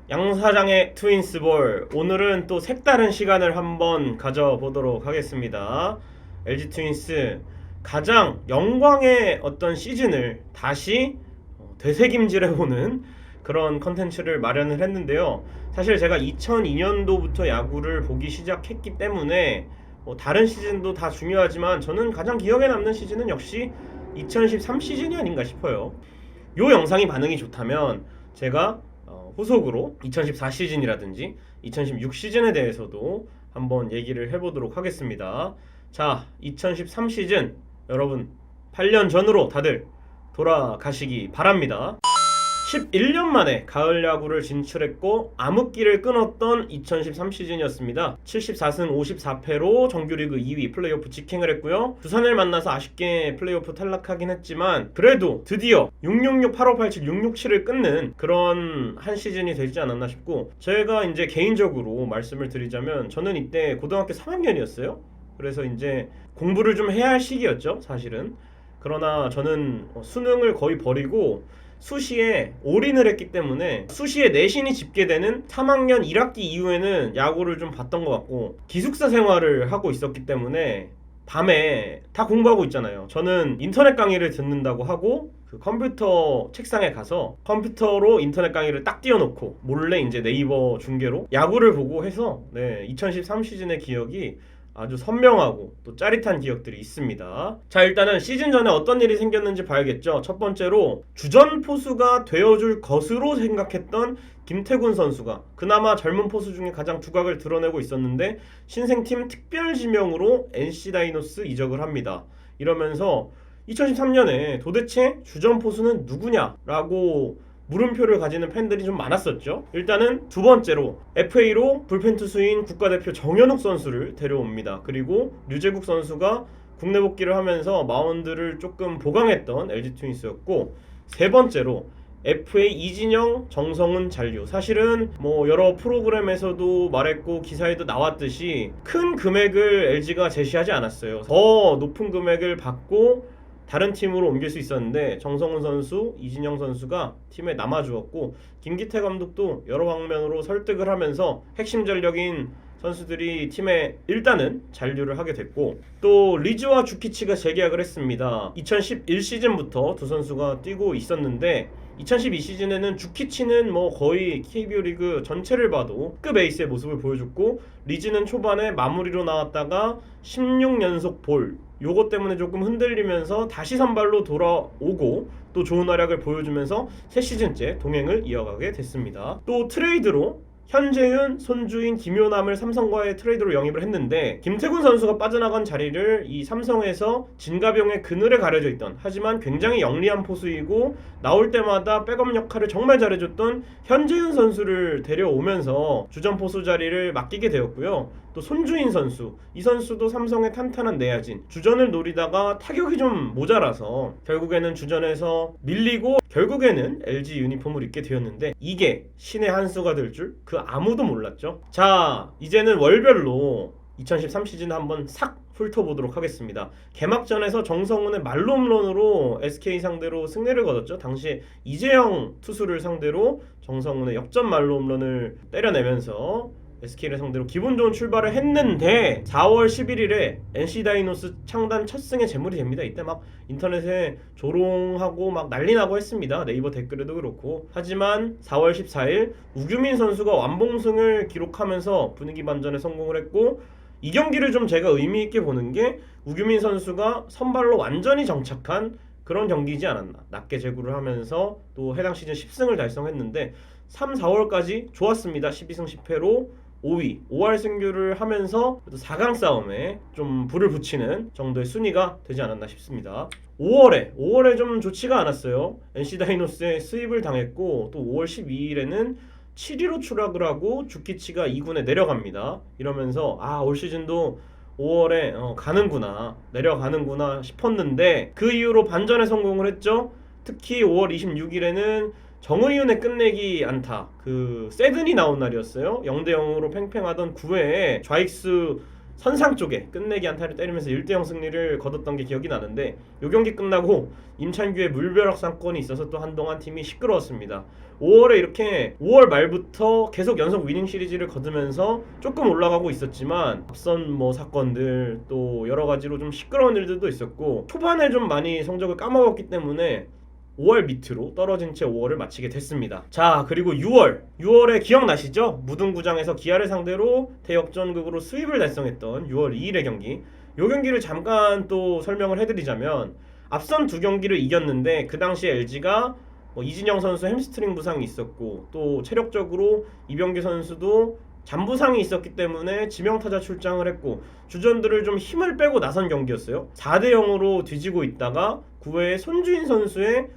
양사장의 트윈스볼, 오늘은 또 색다른 시간을 한번 가져보도록 하겠습니다. LG 트윈스 가장 영광의 어떤 시즌을 다시 되새김질해보는 그런 컨텐츠를 마련을 했는데요. 사실 제가 2002년도부터 야구를 보기 시작했기 때문에 다른 시즌도 다 중요하지만 저는 가장 기억에 남는 시즌은 역시 2013 시즌이 아닌가 싶어요. 요 영상이 반응이 좋다면 제가 후속으로 2014 시즌이라든지 2016 시즌에 대해서도 한번 얘기를 해보도록 하겠습니다. 자, 2013 시즌 여러분 8년 전으로 다들 돌아가시기 바랍니다. 11년 만에 가을 야구를 진출했고 암흑기를 끊었던 2013 시즌이었습니다. 74승 54패로 정규리그 2위 플레이오프 직행을 했고요. 두산을 만나서 아쉽게 플레이오프 탈락하긴 했지만 그래도 드디어 666, 8587, 667을 끊는 그런 한 시즌이 되지 않았나 싶고, 제가 이제 개인적으로 말씀을 드리자면 저는 이때 고등학교 3학년이었어요. 그래서 이제 공부를 좀 해야 할 시기였죠, 사실은. 그러나 저는 수능을 거의 버리고 수시에 올인을 했기 때문에 수시에 내신이 집계되는 3학년 1학기 이후에는 야구를 좀 봤던 것 같고, 기숙사 생활을 하고 있었기 때문에 밤에 다 공부하고 있잖아요. 저는 인터넷 강의를 듣는다고 하고 그 컴퓨터 책상에 가서 컴퓨터로 인터넷 강의를 딱 띄워놓고 몰래 이제 네이버 중계로 야구를 보고 해서 2013 시즌의 기억이 아주 선명하고 또 짜릿한 기억들이 있습니다. 자, 일단은 시즌 전에 어떤 일이 생겼는지 봐야겠죠. 첫 번째로 주전 포수가 되어줄 것으로 생각했던 김태군 선수가 그나마 젊은 포수 중에 가장 두각을 드러내고 있었는데 신생팀 특별 지명으로 NC 다이노스 이적을 합니다. 이러면서 2013년에 도대체 주전 포수는 누구냐라고 물음표를 가지는 팬들이 좀 많았었죠. 일단은 두 번째로 FA로 불펜 투수인 국가대표 정현욱 선수를 데려옵니다. 그리고 류제국 선수가 국내 복귀를 하면서 마운드를 조금 보강했던 LG 트윈스였고, 세 번째로 FA 이진영, 정성훈 잔류. 사실은 뭐 여러 프로그램에서도 말했고 기사에도 나왔듯이 큰 금액을 LG가 제시하지 않았어요. 더 높은 금액을 받고 다른 팀으로 옮길 수 있었는데 정성훈 선수, 이진영 선수가 팀에 남아주었고, 김기태 감독도 여러 방면으로 설득을 하면서 핵심 전력인 선수들이 팀에 일단은 잔류를 하게 됐고, 또 리즈와 주키치가 재계약을 했습니다. 2011 시즌부터 두 선수가 뛰고 있었는데 2012 시즌에는 주키치는 뭐 거의 KBO 리그 전체를 봐도 급 에이스의 모습을 보여줬고, 리즈는 초반에 마무리로 나왔다가 16연속 볼, 요것 때문에 조금 흔들리면서 다시 선발로 돌아오고 또 좋은 활약을 보여주면서 새 시즌째 동행을 이어가게 됐습니다. 또 트레이드로 현재윤, 손주인, 김효남을 삼성과의 트레이드로 영입을 했는데, 김태군 선수가 빠져나간 자리를 이 삼성에서 진가병의 그늘에 가려져 있던, 하지만 굉장히 영리한 포수이고 나올 때마다 백업 역할을 정말 잘해줬던 현재윤 선수를 데려오면서 주전 포수 자리를 맡기게 되었고요. 또 손주인 선수, 이 선수도 삼성의 탄탄한 내야진, 주전을 노리다가 타격이 좀 모자라서 결국에는 주전에서 밀리고 결국에는 LG 유니폼을 입게 되었는데, 이게 신의 한 수가 될 줄 그 아무도 몰랐죠. 자, 이제는 월별로 2013 시즌 한번 싹 훑어보도록 하겠습니다. 개막전에서 정성훈의 말로 홈런으로 SK 상대로 승리를 거뒀죠. 당시에 이재영 투수를 상대로 정성훈의 역전 말로 홈런을 때려내면서 SK를 상대로 기분 좋은 출발을 했는데 4월 11일에 NC 다이노스 창단 첫 승의 제물이 됩니다. 이때 막 인터넷에 조롱하고 막 난리 나고 했습니다. 네이버 댓글에도 그렇고. 하지만 4월 14일 우규민 선수가 완봉승을 기록하면서 분위기 반전에 성공을 했고, 이 경기를 좀 제가 의미 있게 보는 게 우규민 선수가 선발로 완전히 정착한 그런 경기이지 않았나. 낮게 제구를 하면서 또 해당 시즌 10승을 달성했는데 3, 4월까지 좋았습니다. 12승 10패로 5위, 5할 승률을 하면서 4강 싸움에 좀 불을 붙이는 정도의 순위가 되지 않았나 싶습니다. 5월에 좀 좋지가 않았어요. NC 다이노스에 수입을 당했고, 또 5월 12일에는 7위로 추락을 하고 주키치가 2군에 내려갑니다. 이러면서 올 시즌도 5월에 가는구나, 내려가는구나 싶었는데 그 이후로 반전에 성공을 했죠. 특히 5월 26일에는 정의윤의 끝내기 안타, 그 세든이 나온 날이었어요. 0대0으로 팽팽하던 9회에 좌익수 선상 쪽에 끝내기 안타를 때리면서 1대0 승리를 거뒀던 게 기억이 나는데, 이 경기 끝나고 임찬규의 물벼락 사건이 있어서 또 한동안 팀이 시끄러웠습니다. 5월에 이렇게 5월 말부터 계속 연속 위닝 시리즈를 거두면서 조금 올라가고 있었지만 앞선 뭐 사건들 또 여러 가지로 좀 시끄러운 일들도 있었고 초반에 좀 많이 성적을 까먹었기 때문에 5월 밑으로 떨어진 채 5월을 마치게 됐습니다. 자, 그리고 6월에 기억나시죠? 무등구장에서 기아를 상대로 대역전극으로 수입을 달성했던 6월 2일의 경기. 이 경기를 잠깐 또 설명을 해드리자면 앞선 두 경기를 이겼는데 그 당시에 LG가 이진영 선수 햄스트링 부상이 있었고 또 체력적으로 이병기 선수도 잔부상이 있었기 때문에 지명타자 출장을 했고 주전들을 좀 힘을 빼고 나선 경기였어요. 4대0으로 뒤지고 있다가 9회에 손주인 선수의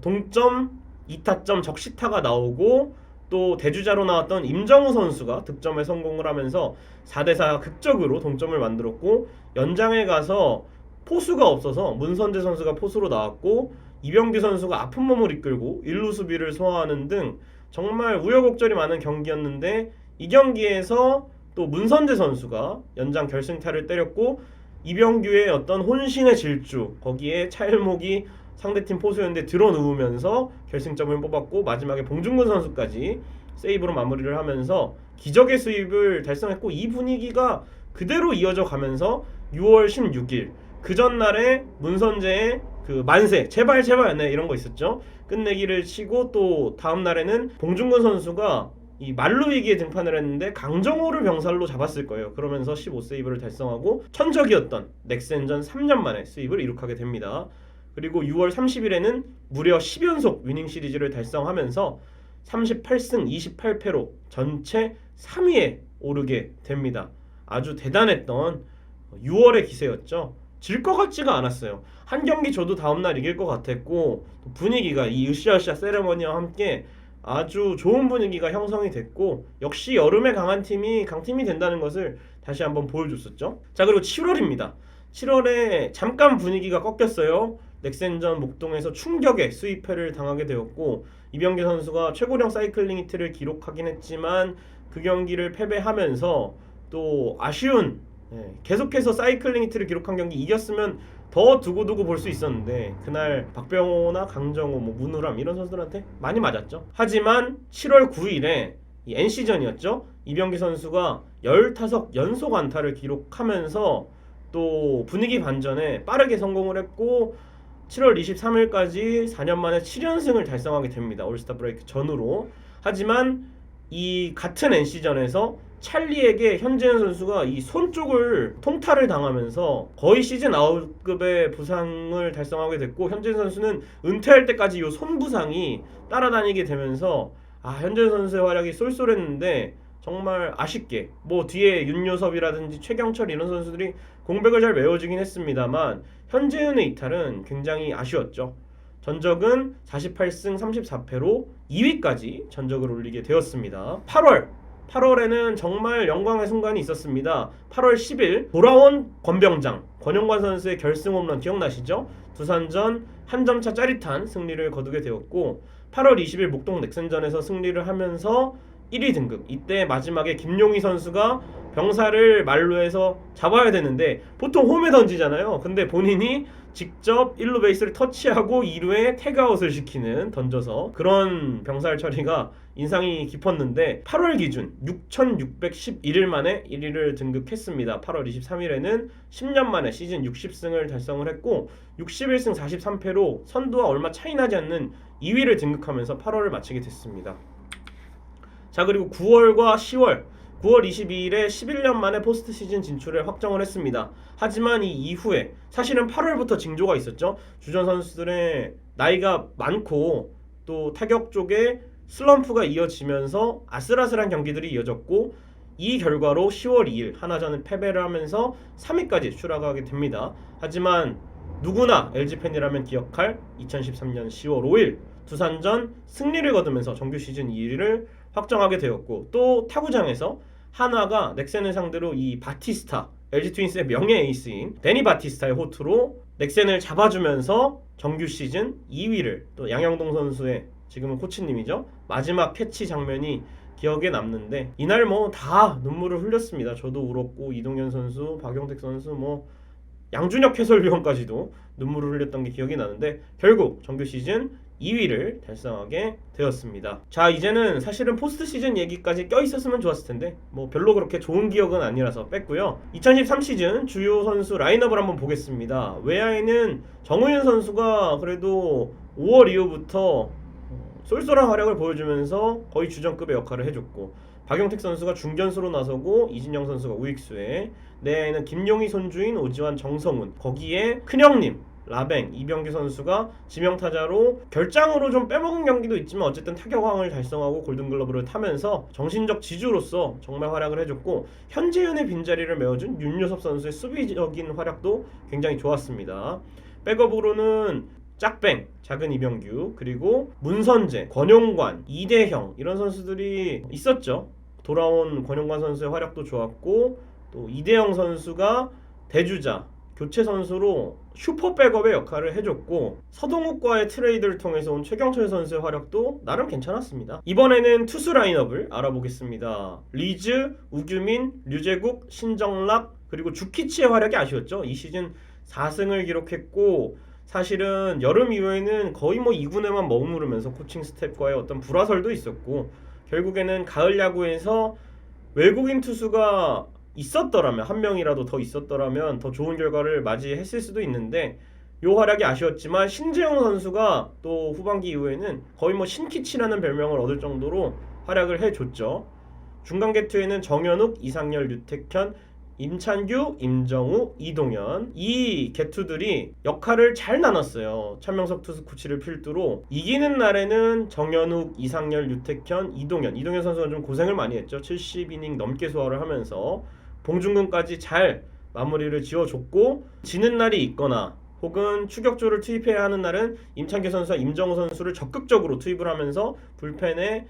동점 2타점 적시타가 나오고 또 대주자로 나왔던 임정우 선수가 득점에 성공을 하면서 4대4 극적으로 동점을 만들었고 연장에 가서 포수가 없어서 문선재 선수가 포수로 나왔고 이병기 선수가 아픈 몸을 이끌고 1루 수비를 소화하는 등 정말 우여곡절이 많은 경기였는데 이 경기에서 또 문선재 선수가 연장 결승타를 때렸고 이병규의 어떤 혼신의 질주 거기에 차일목이 상대팀 포수였는데 들어누우면서 결승점을 뽑았고 마지막에 봉중근 선수까지 세이브로 마무리를 하면서 기적의 수입을 달성했고 이 분위기가 그대로 이어져 가면서 6월 16일 그 전날에 문선재의 그 만세 제발 네, 이런 거 있었죠. 끝내기를 치고 또 다음 날에는 봉중근 선수가 이 말루 위기에 등판을 했는데 강정호를 병살로 잡았을 거예요. 그러면서 15세이브를 달성하고 천적이었던 넥센전 3년 만에 수입을 이룩하게 됩니다. 그리고 6월 30일에는 무려 10연속 위닝 시리즈를 달성하면서 38승 28패로 전체 3위에 오르게 됩니다. 아주 대단했던 6월의 기세였죠. 질 것 같지가 않았어요. 한 경기 저도 다음날 이길 것 같았고 분위기가 이 으쌰으쌰 세레머니와 함께 아주 좋은 분위기가 형성이 됐고 역시 여름에 강한 팀이 강팀이 된다는 것을 다시 한번 보여줬었죠. 자, 그리고 7월입니다. 7월에 잠깐 분위기가 꺾였어요. 넥센전 목동에서 충격의 수입패를 당하게 되었고 이병기 선수가 최고령 사이클링 히트를 기록하긴 했지만 그 경기를 패배하면서 또 아쉬운 계속해서 사이클링 히트를 기록한 경기 이겼으면 더 두고두고 볼 수 있었는데 그날 박병호나 강정호, 문우람 이런 선수들한테 많이 맞았죠. 하지만 7월 9일에 이 NC전이었죠. 이병기 선수가 15 연속 안타를 기록하면서 또 분위기 반전에 빠르게 성공을 했고 7월 23일까지 4년 만에 7연승을 달성하게 됩니다. 올스타 브레이크 전후로. 하지만 이 같은 NC전에서 찰리에게 현재현 선수가 이 손 쪽을 통타를 당하면서 거의 시즌 아웃급의 부상을 달성하게 됐고 현재현 선수는 은퇴할 때까지 이 손 부상이 따라다니게 되면서 현재현 선수의 활약이 쏠쏠했는데 정말 아쉽게 뒤에 윤요섭이라든지 최경철 이런 선수들이 공백을 잘 메워주긴 했습니다만 현재현의 이탈은 굉장히 아쉬웠죠. 전적은 48승 34패로 2위까지 전적을 올리게 되었습니다. 8월에는 정말 영광의 순간이 있었습니다. 8월 10일 돌아온 권병장 권영관 선수의 결승 홈런 기억나시죠? 두산전 한 점차 짜릿한 승리를 거두게 되었고 8월 20일 목동 넥센전에서 승리를 하면서 1위 등극. 이때 마지막에 김용희 선수가 병사를 말루에서 잡아야 되는데 보통 홈에 던지잖아요. 근데 본인이 직접 1루 베이스를 터치하고 2루에 태그아웃을 시키는 던져서 그런 병살 처리가 인상이 깊었는데 8월 기준 6,611일 만에 1위를 등극했습니다. 8월 23일에는 10년 만에 시즌 60승을 달성을 했고 61승 43패로 선두와 얼마 차이 나지 않는 2위를 등극하면서 8월을 마치게 됐습니다. 자, 그리고 9월과 10월 9월 22일에 11년 만에 포스트 시즌 진출을 확정을 했습니다. 하지만 이 이후에 사실은 8월부터 징조가 있었죠. 주전 선수들의 나이가 많고 또 타격 쪽에 슬럼프가 이어지면서 아슬아슬한 경기들이 이어졌고 이 결과로 10월 2일 하나전은 패배를 하면서 3위까지 추락하게 됩니다. 하지만 누구나 LG팬이라면 기억할 2013년 10월 5일 두산전 승리를 거두면서 정규 시즌 2위를 확정하게 되었고 또 타구장에서 한화가 넥센을 상대로 이 바티스타 LG 트윈스의 명예 에이스인 데니 바티스타의 호투로 넥센을 잡아주면서 정규 시즌 2위를 또 양영동 선수의 지금은 코치님이죠. 마지막 캐치 장면이 기억에 남는데 이날 뭐 다 눈물을 흘렸습니다. 저도 울었고 이동현 선수, 박용택 선수, 뭐 양준혁 해설위원까지도 눈물을 흘렸던 게 기억이 나는데 결국 정규 시즌 2위를 달성하게 되었습니다. 자, 이제는 사실은 포스트 시즌 얘기까지 껴있었으면 좋았을 텐데 뭐 별로 그렇게 좋은 기억은 아니라서 뺐고요. 2013 시즌 주요 선수 라인업을 한번 보겠습니다. 외야에는 정우윤 선수가 그래도 5월 이후부터 쏠쏠한 활약을 보여주면서 거의 주전급의 역할을 해줬고, 박용택 선수가 중견수로 나서고 이진영 선수가 우익수에, 내야에는 김용희, 손주인, 오지환, 정성훈, 거기에 큰형님 라뱅, 이병규 선수가 지명타자로 결장으로 좀 빼먹은 경기도 있지만 어쨌든 타격왕을 달성하고 골든글러브를 타면서 정신적 지주로서 정말 활약을 해줬고, 현재윤의 빈자리를 메워준 윤요섭 선수의 수비적인 활약도 굉장히 좋았습니다. 백업으로는 짝뱅, 작은 이병규, 그리고 문선재, 권용관, 이대형 이런 선수들이 있었죠. 돌아온 권용관 선수의 활약도 좋았고, 또 이대형 선수가 대주자, 교체 선수로 슈퍼 백업의 역할을 해줬고, 서동욱과의 트레이드를 통해서 온 최경철 선수의 활약도 나름 괜찮았습니다. 이번에는 투수 라인업을 알아보겠습니다. 리즈, 우규민, 류재국, 신정락, 그리고 주키치의 활약이 아쉬웠죠. 이 시즌 4승을 기록했고, 사실은 여름 이후에는 거의 뭐 2군에만 머무르면서 코칭 스태프와의 어떤 불화설도 있었고, 결국에는 가을 야구에서 외국인 투수가 있었더라면, 한 명이라도 더 있었더라면 더 좋은 결과를 맞이했을 수도 있는데, 요 활약이 아쉬웠지만 신재영 선수가 또 후반기 이후에는 거의 뭐 신키치라는 별명을 얻을 정도로 활약을 해줬죠. 중간 개투에는 정현욱, 이상열, 류택현, 임찬규, 임정우, 이동현, 이 개투들이 역할을 잘 나눴어요. 차명석 투수 코치를 필두로 이기는 날에는 정현욱, 이상열, 류택현, 이동현 선수가 좀 고생을 많이 했죠. 70이닝 넘게 소화를 하면서 봉중근까지 잘 마무리를 지어줬고, 지는 날이 있거나 혹은 추격조를 투입해야 하는 날은 임찬규 선수와 임정우 선수를 적극적으로 투입을 하면서 불펜의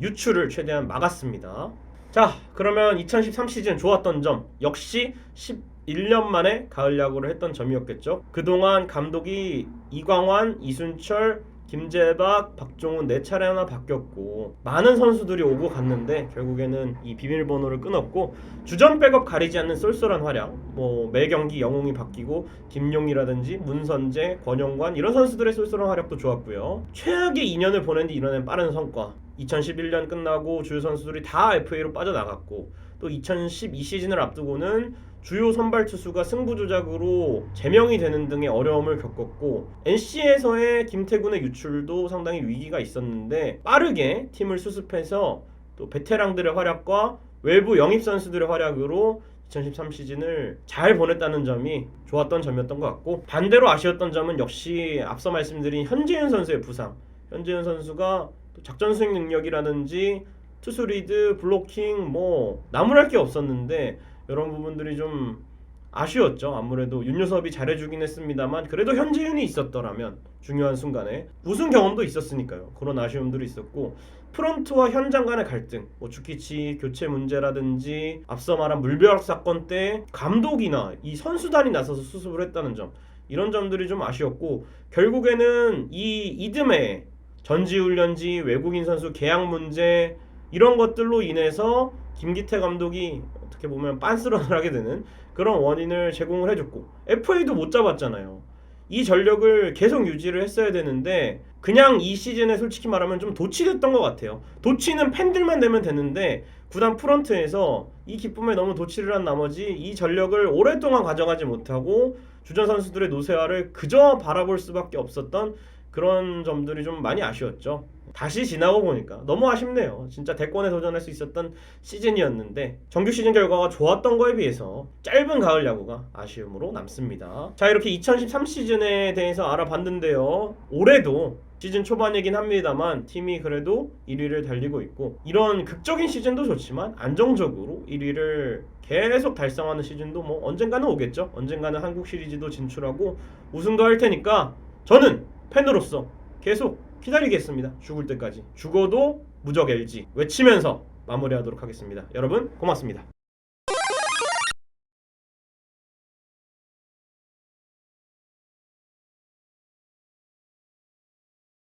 유출을 최대한 막았습니다. 자, 그러면 2013 시즌 좋았던 점, 역시 11년 만에 가을 야구를 했던 점이었겠죠. 그동안 감독이 이광환, 이순철, 김재박, 박종훈 4차례나 바뀌었고, 많은 선수들이 오고 갔는데 결국에는 이 비밀번호를 끊었고, 주전 백업 가리지 않는 쏠쏠한 활약, 뭐 매 경기 영웅이 바뀌고 김용이라든지 문선재, 권영관 이런 선수들의 쏠쏠한 활약도 좋았고요. 최악의 2년을 보낸 뒤 이뤄낸 빠른 성과, 2011년 끝나고 주요 선수들이 다 FA로 빠져나갔고, 또 2012 시즌을 앞두고는 주요 선발 투수가 승부 조작으로 제명이 되는 등의 어려움을 겪었고, NC에서의 김태군의 유출도 상당히 위기가 있었는데 빠르게 팀을 수습해서 또 베테랑들의 활약과 외부 영입 선수들의 활약으로 2013 시즌을 잘 보냈다는 점이 좋았던 점이었던 것 같고, 반대로 아쉬웠던 점은 역시 앞서 말씀드린 현재윤 선수의 부상. 현재윤 선수가 작전 수행 능력이라든지 투수 리드, 블로킹 뭐 나무랄 게 없었는데 이런 부분들이 좀 아쉬웠죠. 아무래도 윤요섭이 잘해주긴 했습니다만 그래도 현재윤이 있었더라면 중요한 순간에 우승 경험도 있었으니까요. 그런 아쉬움들이 있었고, 프런트와 현장 간의 갈등, 뭐 주키치 교체 문제라든지 앞서 말한 물벼락 사건 때 감독이나 이 선수단이 나서서 수습을 했다는 점, 이런 점들이 좀 아쉬웠고, 결국에는 이 이듬해 전지훈련지, 외국인 선수 계약 문제 이런 것들로 인해서 김기태 감독이 어떻게 보면 빤스런을 하게 되는 그런 원인을 제공을 해줬고, FA도 못 잡았잖아요. 이 전력을 계속 유지를 했어야 되는데 그냥 이 시즌에 솔직히 말하면 좀 도취됐던 것 같아요. 도취는 팬들만 되면 되는데 구단 프런트에서 이 기쁨에 너무 도취를 한 나머지 이 전력을 오랫동안 가져가지 못하고 주전 선수들의 노쇠화를 그저 바라볼 수밖에 없었던 그런 점들이 좀 많이 아쉬웠죠. 다시 지나고 보니까 너무 아쉽네요. 진짜 대권에 도전할 수 있었던 시즌이었는데 정규 시즌 결과가 좋았던 거에 비해서 짧은 가을 야구가 아쉬움으로 남습니다. 자, 이렇게 2013 시즌에 대해서 알아봤는데요. 올해도 시즌 초반이긴 합니다만 팀이 그래도 1위를 달리고 있고, 이런 극적인 시즌도 좋지만 안정적으로 1위를 계속 달성하는 시즌도 뭐 언젠가는 오겠죠. 언젠가는 한국 시리즈도 진출하고 우승도 할 테니까 저는 팬으로서 계속 기다리겠습니다. 죽을 때까지. 죽어도 무적 LG 외치면서 마무리하도록 하겠습니다. 여러분 고맙습니다.